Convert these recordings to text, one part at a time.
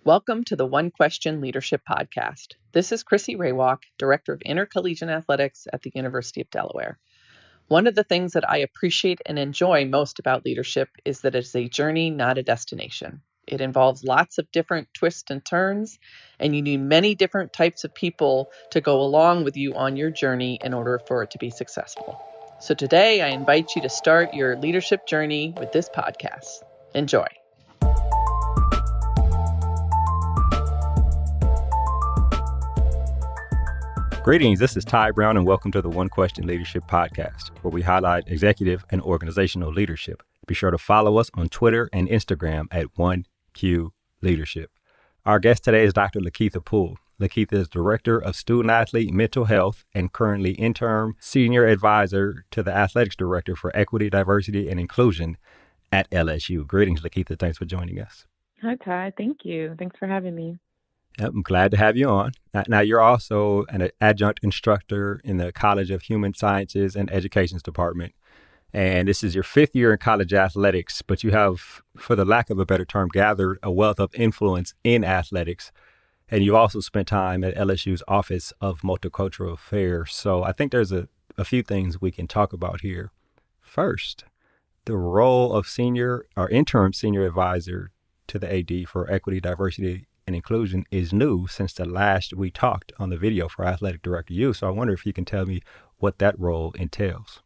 Welcome to the One Question Leadership Podcast. This is Chrissy Raywalk, Director of Intercollegiate Athletics at the University of Delaware. One of the things that I appreciate and enjoy most about leadership is that it's a journey, not a destination. It involves lots of different twists and turns, and you need many different types of people to go along with you on your journey in order for it to be successful. So today, I invite you to start your leadership journey with this podcast. Enjoy. Greetings, this is Ty Brown, and welcome to the One Question Leadership Podcast, where we highlight executive and organizational leadership. Be sure to follow us on Twitter and Instagram at 1Q Leadership. Our guest today is Dr. LaKeitha Poole. LaKeitha is Director of Student Athlete Mental Health and currently Interim Senior Advisor to the Athletics Director for Equity, Diversity, and Inclusion at LSU. Greetings, LaKeitha. Thanks for joining us. Hi, Ty. Thank you. Thanks for having me. I'm glad to have you on. Now, you're also an adjunct instructor in the College of Human Sciences and Education's department. And this is your fifth year in college athletics, but you have, for the lack of a better term, gathered a wealth of influence in athletics. And you also spent time at LSU's Office of Multicultural Affairs. So I think there's a few things we can talk about here. First, the role of senior or interim senior advisor to the AD for Equity, Diversity, and Inclusion is new since the last we talked on the video for Athletic Director U. So I wonder if you can tell me what that role entails.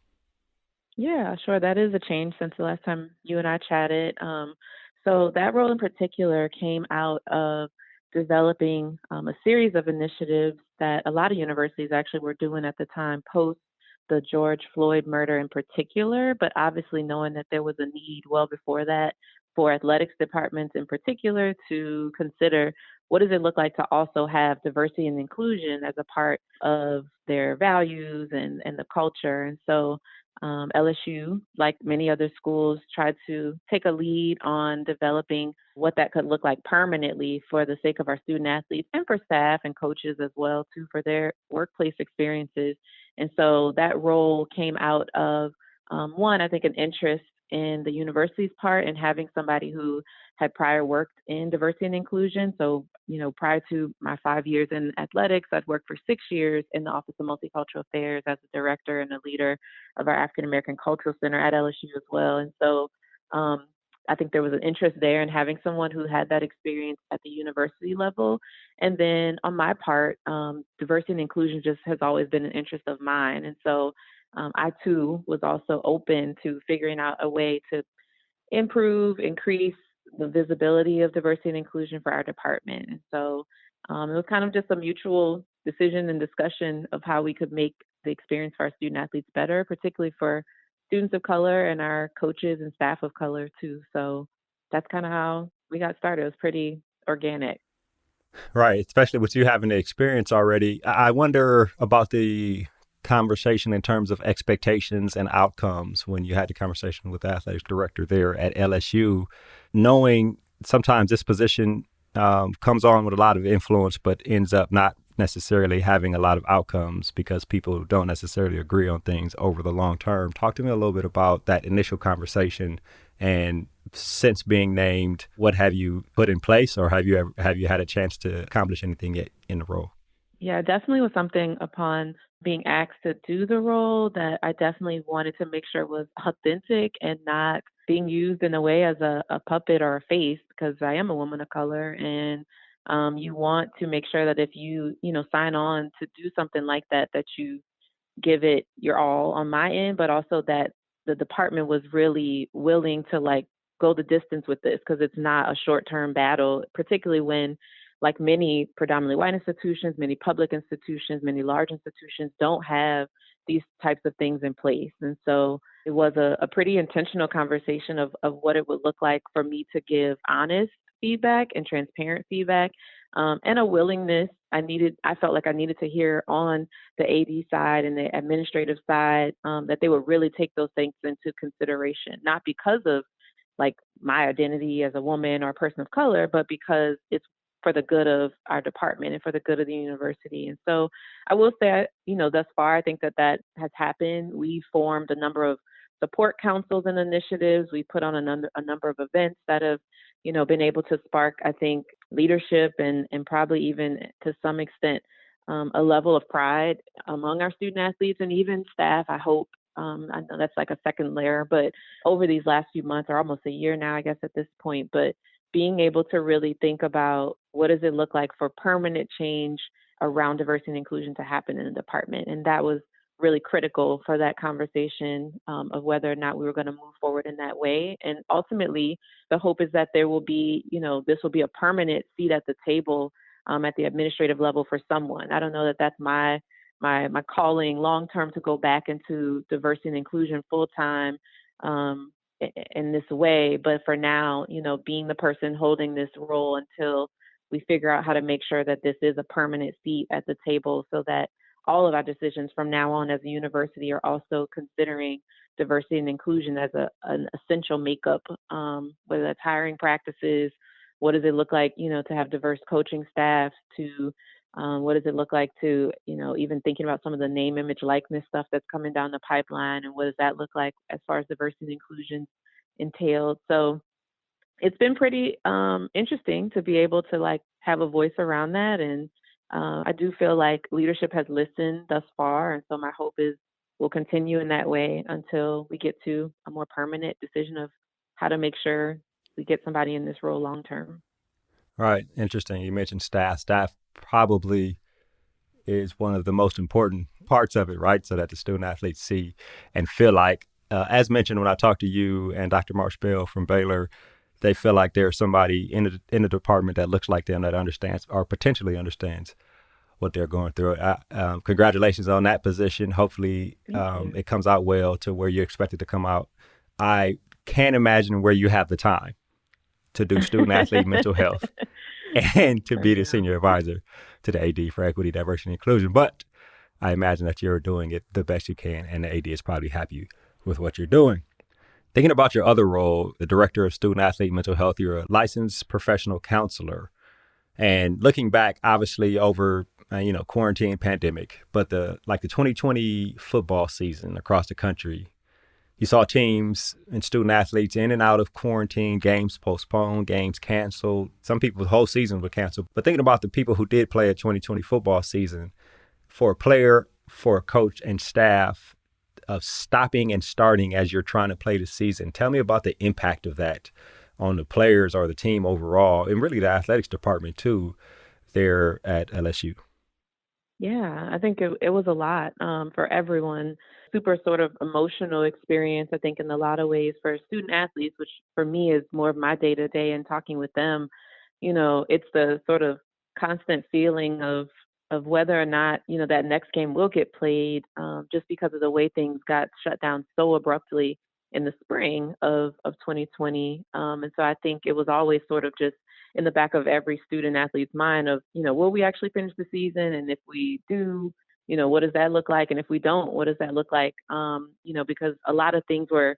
Yeah, sure. That is a change since the last time you and I chatted. So that role in particular came out of developing a series of initiatives that a lot of universities actually were doing at the time post the George Floyd murder in particular, but obviously knowing that there was a need well before that for athletics departments in particular to consider what does it look like to also have diversity and inclusion as a part of their values and the culture. And so LSU, like many other schools, tried to take a lead on developing what that could look like permanently for the sake of our student athletes and for staff and coaches as well, too, for their workplace experiences. And so that role came out of, one, I think an interest in the university's part and having somebody who had prior worked in diversity and inclusion. So, prior to my 5 years in athletics, I'd worked for 6 years in the Office of Multicultural Affairs as a director and a leader of our African American Cultural Center at LSU as well. And so I think there was an interest there in having someone who had that experience at the university level. And then on my part, diversity and inclusion just has always been an interest of mine. And so I too was also open to figuring out a way to increase the visibility of diversity and inclusion for our department. And so it was kind of just a mutual decision and discussion of how we could make the experience for our student athletes better, particularly for students of color and our coaches and staff of color too. So that's kind of how we got started. It was pretty organic. Right, especially with you having the experience already. I wonder about the conversation in terms of expectations and outcomes when you had the conversation with the athletics director there at LSU, knowing sometimes this position comes on with a lot of influence, but ends up not necessarily having a lot of outcomes because people don't necessarily agree on things over the long term. Talk to me a little bit about that initial conversation, and since being named, what have you put in place, or have you had a chance to accomplish anything yet in the role? Yeah, definitely was something upon being asked to do the role that I definitely wanted to make sure was authentic and not being used in a way as a puppet or a face, because I am a woman of color. And you want to make sure that if you sign on to do something like that, that you give it your all on my end, but also that the department was really willing to go the distance with this, because it's not a short-term battle, particularly when, like many predominantly white institutions, many public institutions, many large institutions don't have these types of things in place. And so it was a pretty intentional conversation of what it would look like for me to give honest feedback and transparent feedback, and a willingness I felt like I needed to hear on the AD side and the administrative side, that they would really take those things into consideration, not because of my identity as a woman or a person of color, but because it's for the good of our department and for the good of the university. And so I will say, thus far, I think that has happened. We formed a number of support councils and initiatives. We put on a number of events that have been able to spark, I think, leadership and probably even to some extent a level of pride among our student athletes and even staff. I hope. I know that's like a second layer, but over these last few months, or almost a year now, I guess at this point, but being able to really think about what does it look like for permanent change around diversity and inclusion to happen in the department. And that was really critical for that conversation of whether or not we were going to move forward in that way. And ultimately, the hope is that there will be, this will be a permanent seat at the table at the administrative level for someone. I don't know that that's my calling long term to go back into diversity and inclusion full time in this way. But for now, being the person holding this role until we figure out how to make sure that this is a permanent seat at the table so that all of our decisions from now on as a university are also considering diversity and inclusion as an essential makeup, whether that's hiring practices, what does it look like, to have diverse coaching staff, to what does it look like to, even thinking about some of the name, image, likeness stuff that's coming down the pipeline, and what does that look like as far as diversity and inclusion entailed. So it's been pretty interesting to be able to like have a voice around that. And I do feel like leadership has listened thus far. And so my hope is we'll continue in that way until we get to a more permanent decision of how to make sure we get somebody in this role long term. Right. Interesting. You mentioned staff. Staff probably is one of the most important parts of it, right? So that the student athletes see and feel like, as mentioned when I talked to you and Dr. Marshbell from Baylor, they feel like there's somebody in the department that looks like them that understands or potentially understands what they're going through. Congratulations on that position. Hopefully it comes out well to where you expect it to come out. I can't imagine where you have the time to do student athlete mental health and to be the senior advisor to the AD for equity, diversity, and inclusion. But I imagine that you're doing it the best you can, and the AD is probably happy with what you're doing. Thinking about your other role, the director of student athlete mental health, you're a licensed professional counselor. And looking back, obviously over quarantine, pandemic, but the 2020 football season across the country, you saw teams and student athletes in and out of quarantine, games postponed, games canceled. Some people's whole seasons were canceled. But thinking about the people who did play a 2020 football season, for a player, for a coach and staff, of stopping and starting as you're trying to play the season, tell me about the impact of that on the players or the team overall, and really the athletics department too, there at LSU. Yeah, I think it was a lot for everyone. Super sort of emotional experience, I think, in a lot of ways for student athletes, which for me is more of my day to day and talking with them. It's the sort of constant feeling of whether or not, that next game will get played just because of the way things got shut down so abruptly in the spring of 2020. And so I think it was always sort of just in the back of every student athlete's mind of, will we actually finish the season? And if we do, what does that look like? And if we don't, what does that look like? Because a lot of things were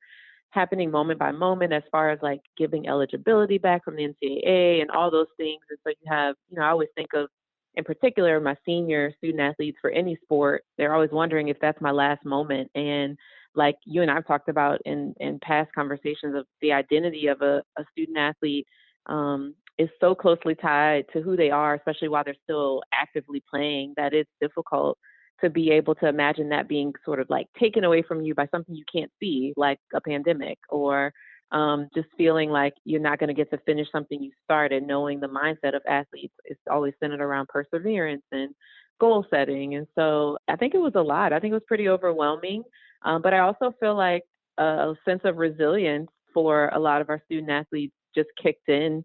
happening moment by moment as far as like giving eligibility back from the NCAA and all those things. And so you have, I always think of, in particular, my senior student athletes for any sport, they're always wondering if that's my last moment. And like you and I've talked about in past conversations of the identity of a student athlete, is so closely tied to who they are, especially while they're still actively playing, that it's difficult to be able to imagine that being sort of like taken away from you by something you can't see, like a pandemic, or just feeling like you're not going to get to finish something you started, knowing the mindset of athletes is always centered around perseverance and goal setting. And so I think it was a lot. I think it was pretty overwhelming. But I also feel like a sense of resilience for a lot of our student athletes just kicked in.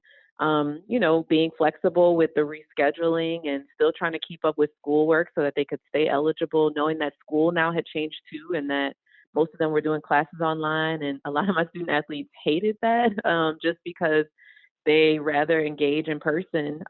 Being flexible with the rescheduling and still trying to keep up with schoolwork so that they could stay eligible, knowing that school now had changed too, and that most of them were doing classes online. And a lot of my student athletes hated that just because they rather engage in person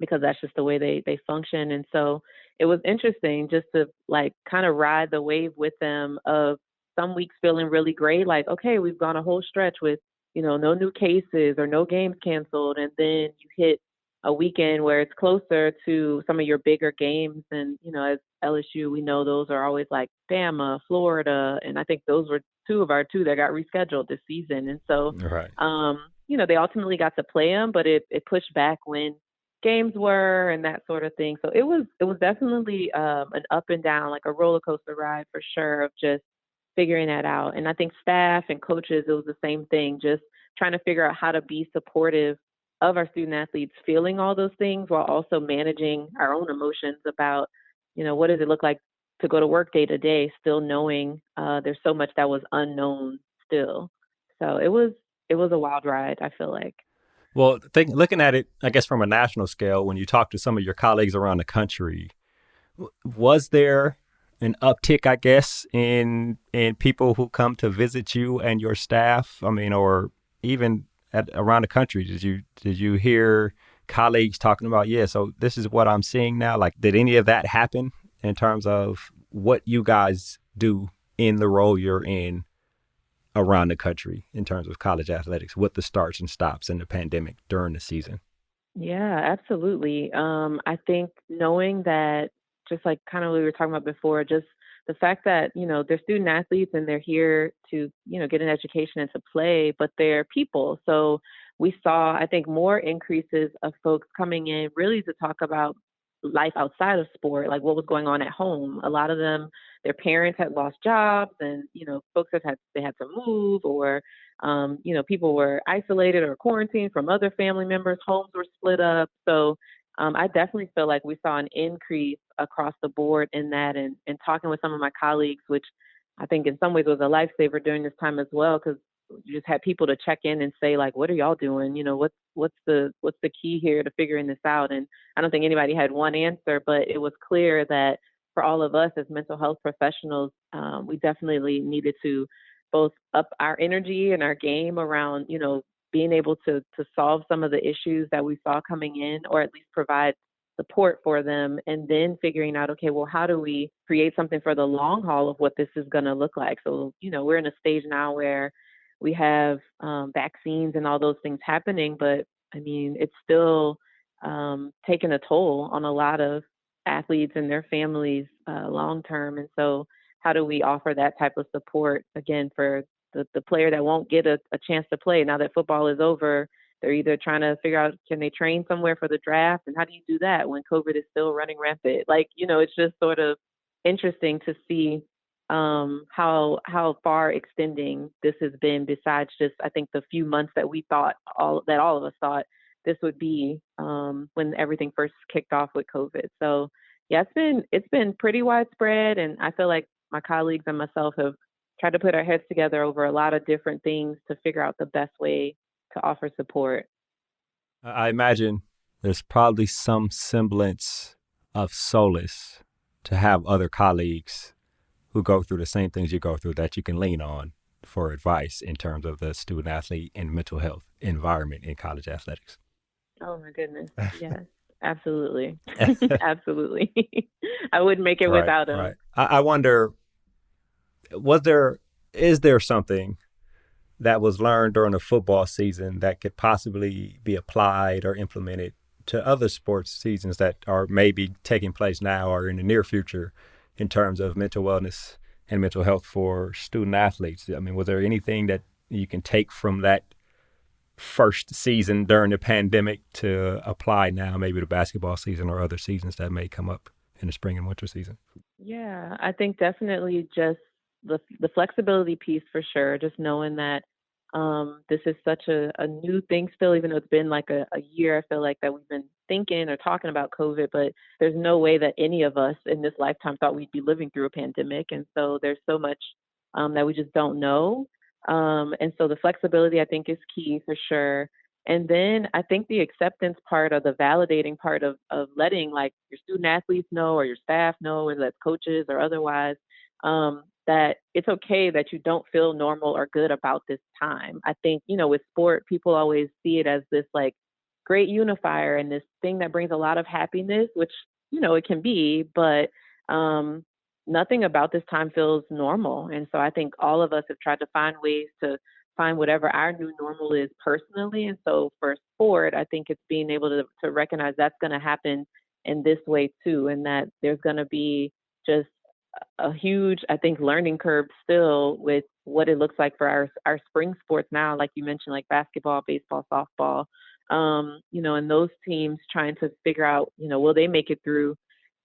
because that's just the way they function. And so it was interesting just to like kind of ride the wave with them of some weeks feeling really great, like, okay, we've gone a whole stretch with no new cases or no games canceled. And then you hit a weekend where it's closer to some of your bigger games. And, as LSU, we know those are always like Bama, Florida. And I think those were two of our two that got rescheduled this season. And so Right. they ultimately got to play them, but it pushed back when games were and that sort of thing. So it was definitely an up and down, like a roller coaster ride for sure of just figuring that out. And I think staff and coaches, it was the same thing, just trying to figure out how to be supportive of our student athletes feeling all those things while also managing our own emotions about, what does it look like to go to work day to day, still knowing there's so much that was unknown still. So it was a wild ride, I feel like. Well, looking at it, I guess from a national scale, when you talk to some of your colleagues around the country, was there an uptick, I guess, in people who come to visit you and your staff? I mean, or even around the country, did you hear colleagues talking about, yeah, so this is what I'm seeing now? Like, did any of that happen in terms of what you guys do in the role you're in around the country in terms of college athletics with the starts and stops in the pandemic during the season? Yeah, absolutely. I think knowing that, just like kind of we were talking about before, just the fact that, they're student athletes and they're here to, get an education and to play, but they're people. So we saw, I think, more increases of folks coming in really to talk about life outside of sport, like what was going on at home. A lot of them, their parents had lost jobs and, folks they had to move, or people were isolated or quarantined from other family members, homes were split up. So I definitely feel like we saw an increase across the board in that, and talking with some of my colleagues, which I think in some ways was a lifesaver during this time as well, because you just had people to check in and say like, what are y'all doing? What's the key here to figuring this out? And I don't think anybody had one answer, but it was clear that for all of us as mental health professionals, we definitely needed to both up our energy and our game around, being able to solve some of the issues that we saw coming in, or at least provide support for them, and then figuring out, okay, well, how do we create something for the long haul of what this is going to look like? So, we're in a stage now where we have vaccines and all those things happening, but I mean, it's still taking a toll on a lot of athletes and their families long term. And so, how do we offer that type of support again for the player that won't get a chance to play now that football is over? They're either trying to figure out, can they train somewhere for the draft, and how do you do that when COVID is still running rampant? Like, it's just sort of interesting to see how far extending this has been. Besides just, I think, the few months that we thought all of us thought this would be when everything first kicked off with COVID. So yeah, it's been pretty widespread, and I feel like my colleagues and myself have tried to put our heads together over a lot of different things to figure out the best way to offer support. I imagine there's probably some semblance of solace to have other colleagues who go through the same things you go through that you can lean on for advice in terms of the student athlete and mental health environment in college athletics. Oh my goodness. Yes, absolutely. Absolutely. I wouldn't make it Right, without right. them. I wonder, was there, is there something that was learned during the football season that could possibly be applied or implemented to other sports seasons that are maybe taking place now or in the near future in terms of mental wellness and mental health for student athletes? I mean, was there anything that you can take from that first season during the pandemic to apply now, maybe the basketball season or other seasons that may come up in the spring and winter season? Yeah, I think definitely just the flexibility piece for sure. Just knowing that this is such a new thing still, even though it's been like a year. I feel like that we've been thinking or talking about COVID, but there's no way that any of us in this lifetime thought we'd be living through a pandemic. And so there's so much that we just don't know. And so the flexibility, I think, is key for sure. And then I think the acceptance part, or the validating part of letting like your student athletes know, or your staff know, whether that's coaches or otherwise, that it's okay that you don't feel normal or good about this time. I think, with sport, people always see it as this like great unifier and this thing that brings a lot of happiness, which, it can be, but um, nothing about this time feels normal. And so I think all of us have tried to find ways to find whatever our new normal is personally. And so for sport, I think it's being able to recognize that's going to happen in this way too, and that there's going to be just a huge, I think, learning curve still with what it looks like for our spring sports now, like you mentioned, like basketball, baseball, softball, and those teams trying to figure out, will they make it through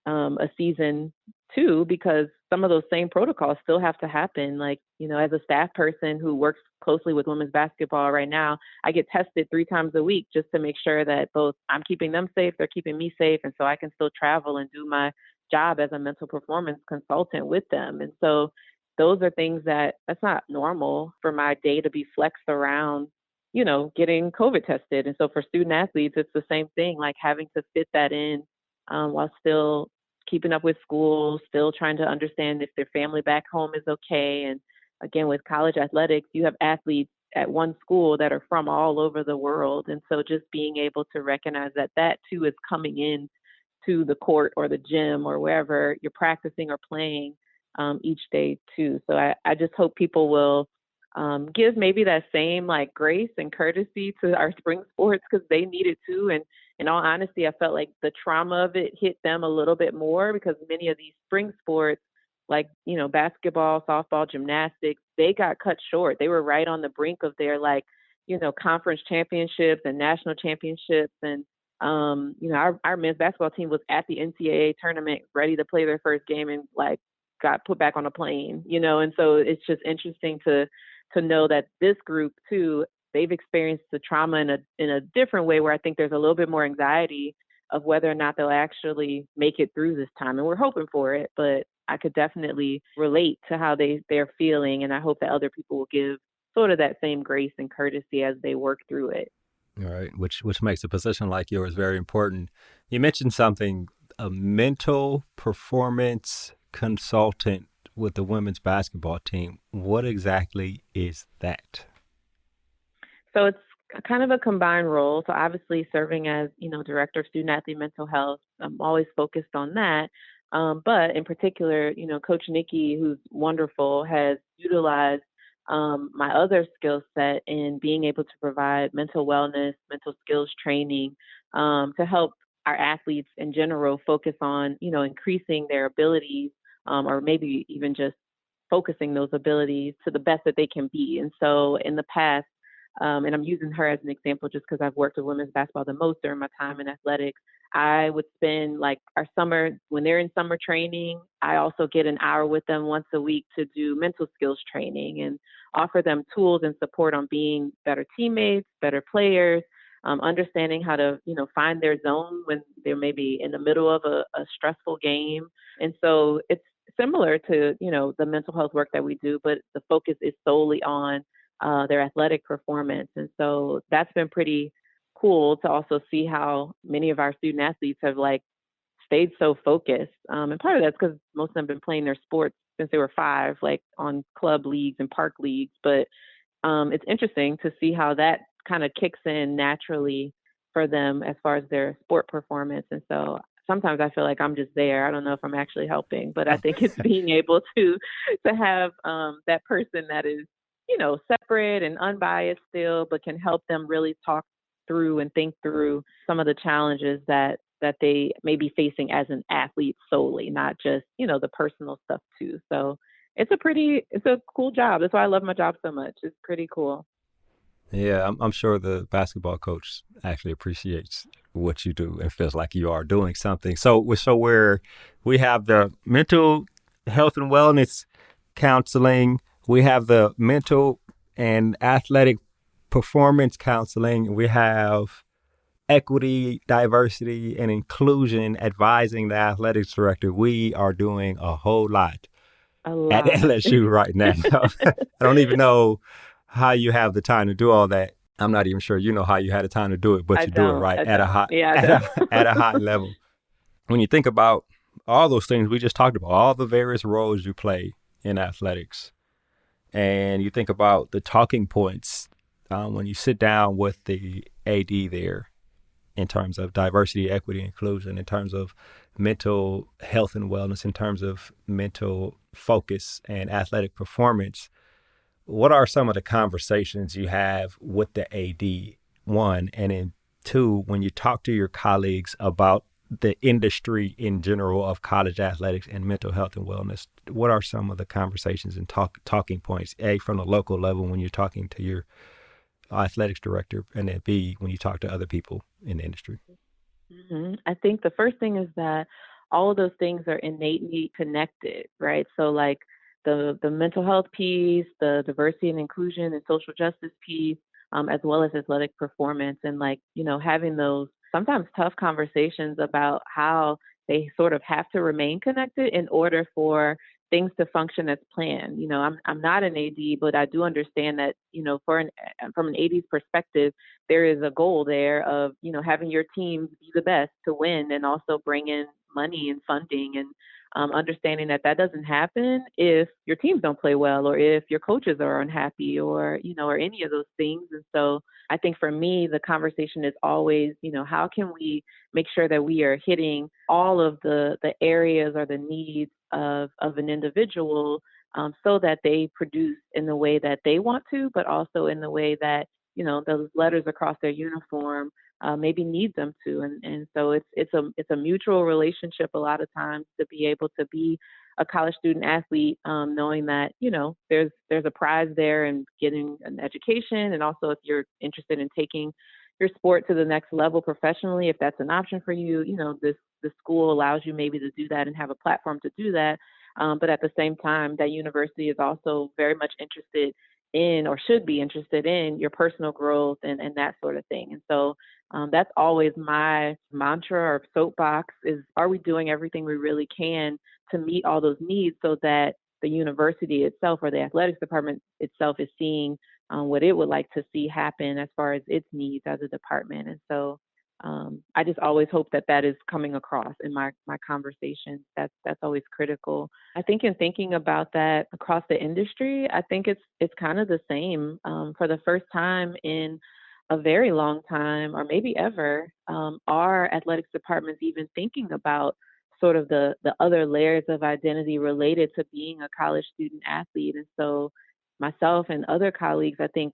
a season too, because some of those same protocols still have to happen. Like, as a staff person who works closely with women's basketball right now, I get tested 3 times a week just to make sure that both I'm keeping them safe, they're keeping me safe, and so I can still travel and do my job as a mental performance consultant with them. And so those are things that's not normal for my day to be flexed around, getting COVID tested. And so for student athletes, it's the same thing, like having to fit that in while still keeping up with school, still trying to understand if their family back home is okay. And again, with college athletics, you have athletes at one school that are from all over the world. And so just being able to recognize that too is coming in to the court or the gym or wherever you're practicing or playing each day too. So I just hope people will give maybe that same like grace and courtesy to our spring sports because they need it too. And in all honesty, I felt like the trauma of it hit them a little bit more because many of these spring sports, like, basketball, softball, gymnastics, they got cut short. They were right on the brink of their like, conference championships and national championships. And, our men's basketball team was at the NCAA tournament ready to play their first game and like got put back on a plane, and so it's just interesting to know that this group too, they've experienced the trauma in a different way where I think there's a little bit more anxiety of whether or not they'll actually make it through this time. And we're hoping for it, but I could definitely relate to how they're feeling. And I hope that other people will give sort of that same grace and courtesy as they work through it. All right, which makes a position like yours very important. You mentioned something, a mental performance consultant with the women's basketball team. What exactly is that? So it's kind of a combined role. So obviously serving as, director of student athlete mental health, I'm always focused on that. But in particular, Coach Nikki, who's wonderful, has utilized my other skill set in being able to provide mental wellness, mental skills training to help our athletes in general focus on, increasing their abilities or maybe even just focusing those abilities to the best that they can be. And so in the past, and I'm using her as an example just because I've worked with women's basketball the most during my time in athletics. I would spend like our summer, when they're in summer training, I also get an hour with them once a week to do mental skills training and offer them tools and support on being better teammates, better players, understanding how to, find their zone when they're maybe in the middle of a stressful game. And so it's similar to, the mental health work that we do, but the focus is solely on their athletic performance. And so that's been pretty cool to also see how many of our student athletes have like stayed so focused. And part of that's because most of them have been playing their sports since they were 5, like on club leagues and park leagues. But it's interesting to see how that kind of kicks in naturally for them as far as their sport performance. And so sometimes I feel like I'm just there. I don't know if I'm actually helping, but I think it's being able to have that person that is separate and unbiased still, but can help them really talk through and think through some of the challenges that they may be facing as an athlete solely, not just, the personal stuff too. So it's a cool job. That's why I love my job so much. It's pretty cool. Yeah, I'm sure the basketball coach actually appreciates what you do and feels like you are doing something. So where we have the mental health and wellness counseling, we have the mental and athletic performance counseling, we have equity, diversity, and inclusion advising the athletics director. We are doing a whole lot A at lot. LSU right now. I don't even know how you have the time to do all that. I'm not even sure you know how you had the time to do it, but I you do it don't. right I at a don't. high Yeah, I at don't. at a high level. When you think about all those things we just talked about, all the various roles you play in athletics, and you think about the talking points when you sit down with the AD there in terms of diversity, equity, inclusion, in terms of mental health and wellness, in terms of mental focus and athletic performance, what are some of the conversations you have with the AD, one, and then two, when you talk to your colleagues about the industry in general of college athletics and mental health and wellness, what are some of the conversations and talking points, A, from the local level when you're talking to your athletics director, and then B, when you talk to other people in the industry? I think the first thing is that all of those things are innately connected, right? So like the mental health piece, the diversity and inclusion and social justice piece, as well as athletic performance, and like having those sometimes tough conversations about how they sort of have to remain connected in order for things to function as planned. I'm not an AD, but I do understand that from an AD's perspective, there is a goal there of having your team be the best to win and also bring in money and funding, and understanding that that doesn't happen if your teams don't play well or if your coaches are unhappy or any of those things. And so I think for me the conversation is always how can we make sure that we are hitting all of the areas or the needs of an individual, so that they produce in the way that they want to, but also in the way that those letters across their uniform maybe need them to. And so it's a mutual relationship a lot of times to be able to be a college student athlete, knowing that there's a prize there in getting an education, and also if you're interested in taking your sport to the next level professionally, if that's an option for you, this school allows you maybe to do that and have a platform to do that. But at the same time, that university is also very much interested in, or should be interested in, your personal growth and that sort of thing. And so that's always my mantra or soapbox is, are we doing everything we really can to meet all those needs so that the university itself or the athletics department itself is seeing what it would like to see happen as far as its needs as a department. And so I just always hope that that is coming across in my conversations. That's always critical. I think in thinking about that across the industry, I think it's kind of the same. For the first time in a very long time, or maybe ever, our athletics departments even thinking about sort of the other layers of identity related to being a college student athlete. And so myself and other colleagues, I think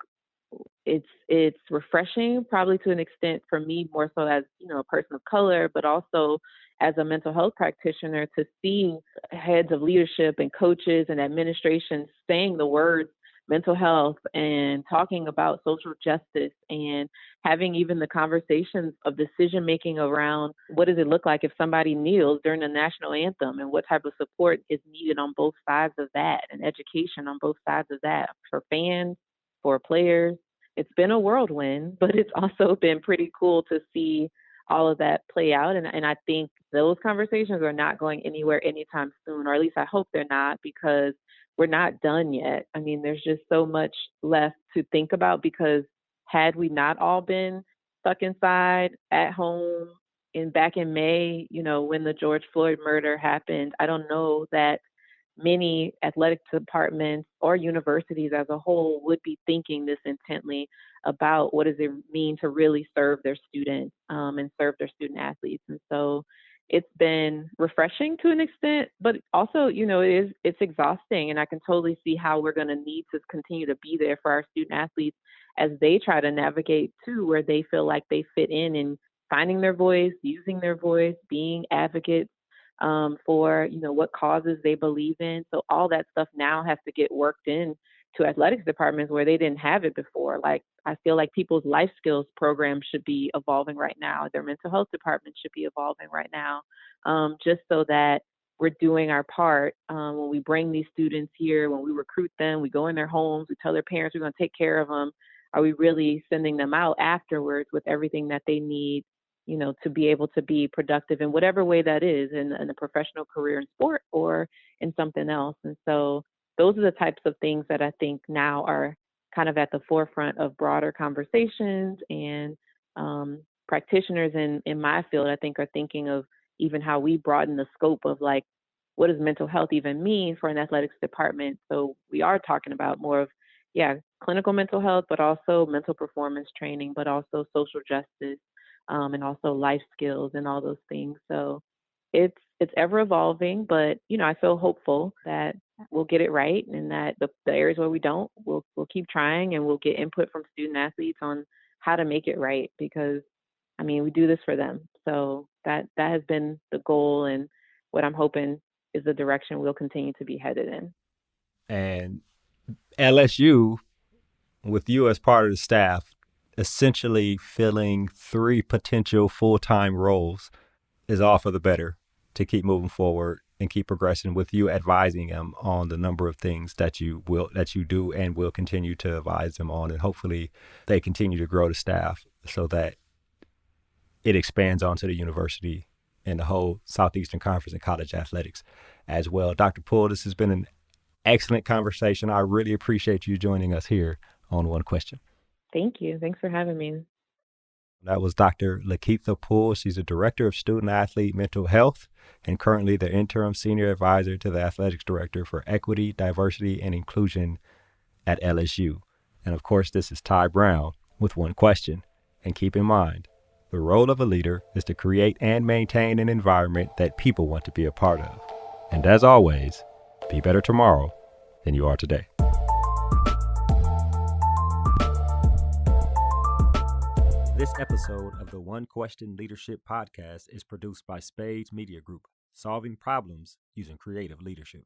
it's refreshing, probably to an extent for me more so as a person of color, but also as a mental health practitioner, to see heads of leadership and coaches and administration saying the words mental health and talking about social justice and having even the conversations of decision making around what does it look like if somebody kneels during the national anthem, and what type of support is needed on both sides of that, and education on both sides of that for fans, for players. It's been a whirlwind, but it's also been pretty cool to see all of that play out. And I think those conversations are not going anywhere anytime soon, or at least I hope they're not, because we're not done yet. I mean, there's just so much left to think about, because had we not all been stuck inside at home back in May, when the George Floyd murder happened, I don't know that many athletic departments or universities as a whole would be thinking this intently about what does it mean to really serve their students, and serve their student athletes. And so it's been refreshing to an extent, but also, it's exhausting. And I can totally see how we're going to need to continue to be there for our student athletes as they try to navigate too, where they feel like they fit in finding their voice, using their voice, being advocates for what causes they believe in. So all that stuff now has to get worked in to athletics departments where they didn't have it before. Like, I feel like people's life skills programs should be evolving right now. Their mental health departments should be evolving right now, just so that we're doing our part when we bring these students here, when we recruit them, we go in their homes, we tell their parents we're going to take care of them. Are we really sending them out afterwards with everything that they need, to be able to be productive in whatever way that is, in a professional career in sport or in something else? And so those are the types of things that I think now are kind of at the forefront of broader conversations, and practitioners in my field, I think, are thinking of even how we broaden the scope of, like, what does mental health even mean for an athletics department? So we are talking about more of, yeah, clinical mental health, but also mental performance training, but also social justice, and also life skills and all those things. So it's ever evolving, but I feel hopeful that we'll get it right, and that the areas where we don't, we'll keep trying, and we'll get input from student athletes on how to make it right, because I mean, we do this for them. So that has been the goal, and what I'm hoping is the direction we'll continue to be headed in. And LSU, with you as part of the staff, essentially filling 3 potential full-time roles, is all for the better to keep moving forward and keep progressing, with you advising them on the number of things that you do and will continue to advise them on. And hopefully they continue to grow the staff so that it expands onto the university and the whole Southeastern Conference and college athletics as well. Dr. Poole, this has been an excellent conversation. I really appreciate you joining us here on One Question. Thank you. Thanks for having me. That was Dr. LaKeitha Poole. She's a director of student athlete mental health and currently the interim senior advisor to the athletics director for equity, diversity, and inclusion at LSU. And of course, this is Ty Brown with One Question. And keep in mind, the role of a leader is to create and maintain an environment that people want to be a part of. And as always, be better tomorrow than you are today. This episode of the One Question Leadership Podcast is produced by Spades Media Group, solving problems using creative leadership.